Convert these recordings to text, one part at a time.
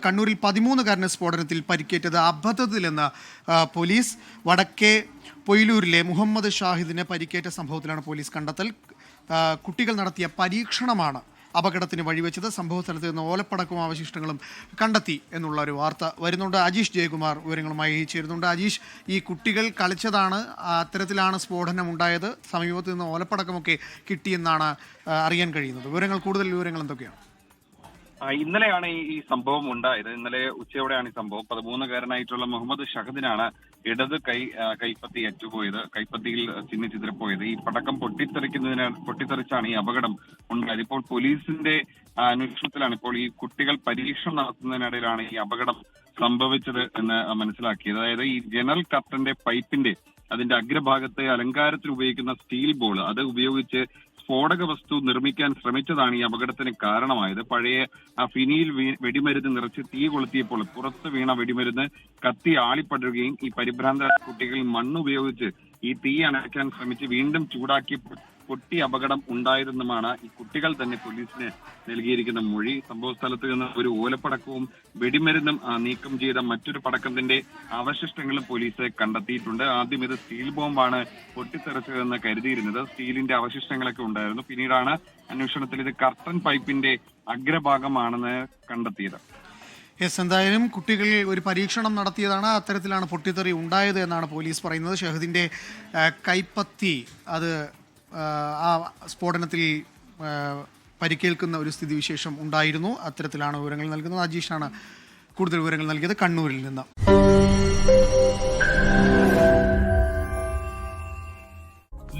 കണ്ണൂരിൽ 13-കാരന് സ്ഫോടനത്തിൽ പരിക്കേറ്റത് അബദ്ധത്തിലെന്ന് പോലീസ്. വടക്കേ പൊയിലൂരിലെ മുഹമ്മദ് ഷാഹിദിന് പരിക്കേറ്റ സംഭവത്തിലാണ് പോലീസ് കണ്ടെത്തൽ. കുട്ടികൾ നടത്തിയ പരീക്ഷണമാണ് അപകടത്തിന് വഴിവെച്ചത്. സംഭവ സ്ഥലത്ത് നിന്ന് ഓലപ്പടക്കവും അവശിഷ്ടങ്ങളും കണ്ടെത്തി എന്നുള്ള ഒരു വാർത്ത വരുന്നുണ്ട്. അജീഷ് ജയകുമാർ വിവരങ്ങളുമായി ചേരുന്നുണ്ട്. അജീഷ്, ഈ കുട്ടികൾ കളിച്ചതാണ്, അത്തരത്തിലാണ് സ്ഫോടനം ഉണ്ടായത്, സമീപത്ത് നിന്ന് ഓലപ്പടക്കമൊക്കെ കിട്ടിയെന്നാണ് അറിയാൻ കഴിയുന്നത്. കൂടുതൽ വിവരങ്ങൾ എന്തൊക്കെയാണ്? ഇന്നലെയാണ് ഈ സംഭവം ഉണ്ടായത്. ഇന്നലെ ഉച്ചയോടെയാണ് ഈ സംഭവം. 13-കാരനായിട്ടുള്ള മുഹമ്മദ് ഷഹദിനാണ് ഇടത് കൈപ്പത്തി അറ്റുപോയത്, കൈപ്പത്തിയിൽ ചിന്നിച്ചിതറിപ്പോയത്. ഈ പടക്കം പൊട്ടിത്തെറിച്ചാണ് ഈ അപകടം ഉണ്ടായത്. ഇപ്പോൾ പോലീസിന്റെ അന്വേഷണത്തിലാണ് ഇപ്പോൾ ഈ കുട്ടികൾ പരീക്ഷണം നടത്തുന്നതിനിടയിലാണ് ഈ അപകടം സംഭവിച്ചത് എന്ന് മനസ്സിലാക്കിയത്. അതായത് ഈ ജനറൽ കർട്ടന്റെ പൈപ്പിന്റെ അതിന്റെ അഗ്രഭാഗത്ത് അലങ്കാരത്തിൽ ഉപയോഗിക്കുന്ന സ്റ്റീൽ ബോൾ അത് ഉപയോഗിച്ച് സ്ഫോടക വസ്തു നിർമ്മിക്കാൻ ശ്രമിച്ചതാണ് ഈ അപകടത്തിന് കാരണമായത്. പഴയ ഫിനിയിൽ വെടിമരുന്ന് നിറച്ച് തീ കൊളുത്തിയപ്പോൾ പുറത്ത് വീണ വെടിമരുന്ന് കത്തി ആളിപ്പടരുകയും ഈ പരിഭ്രാന്ത കുട്ടികൾ മണ്ണുപയോഗിച്ച് ഈ തീ അണയ്ക്കാൻ ശ്രമിച്ച് വീണ്ടും ചൂടാക്കി പൊട്ടി അപകടം ഉണ്ടായതെന്നുമാണ് ഈ കുട്ടികൾ തന്നെ പോലീസിന് നൽകിയിരിക്കുന്ന മൊഴി. സംഭവ സ്ഥലത്ത് നിന്ന് ഒരു ഓലപ്പടക്കവും വെടിമരുന്നും നീക്കം ചെയ്ത മറ്റൊരു പടക്കത്തിന്റെ അവശിഷ്ടങ്ങളും പോലീസ് കണ്ടെത്തിയിട്ടുണ്ട്. ആദ്യം ഇത് സ്റ്റീൽ ബോംബാണ് പൊട്ടിത്തെറിച്ചതെന്ന് കരുതിയിരുന്നത്. സ്റ്റീലിന്റെ അവശിഷ്ടങ്ങളൊക്കെ ഉണ്ടായിരുന്നു. പിന്നീടാണ് അന്വേഷണത്തിൽ ഇത് കർട്ടൻ പൈപ്പിന്റെ അഗ്രഭാഗമാണെന്ന് കണ്ടെത്തിയത്. എന്തായാലും കുട്ടികൾ ഒരു പരീക്ഷണം നടത്തിയതാണ്, അത്തരത്തിലാണ് പൊട്ടിത്തെറി ഉണ്ടായത് എന്നാണ് പോലീസ് പറയുന്നത്. ഷഹദിന്റെ കൈപ്പത്തി അത് ആ സ്ഫോടനത്തിൽ പരിക്കേൽക്കുന്ന ഒരു സ്ഥിതിവിശേഷം ഉണ്ടായിരുന്നു. അത്തരത്തിലാണ് വിവരങ്ങൾ നൽകുന്നത്. അജീഷാണ് കൂടുതൽ വിവരങ്ങൾ നൽകിയത് കണ്ണൂരിൽ നിന്ന്.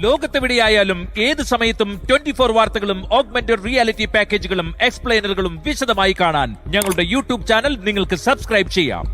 ലോകത്തെവിടെയായാലും ഏത് സമയത്തും 24 വാർത്തകളും ഓഗ്മെന്റഡ് റിയാലിറ്റി പാക്കേജുകളും എക്സ്പ്ലെയിനറുകളും വിശദമായി കാണാൻ ഞങ്ങളുടെ യൂട്യൂബ് ചാനൽ നിങ്ങൾക്ക് സബ്സ്ക്രൈബ് ചെയ്യാം.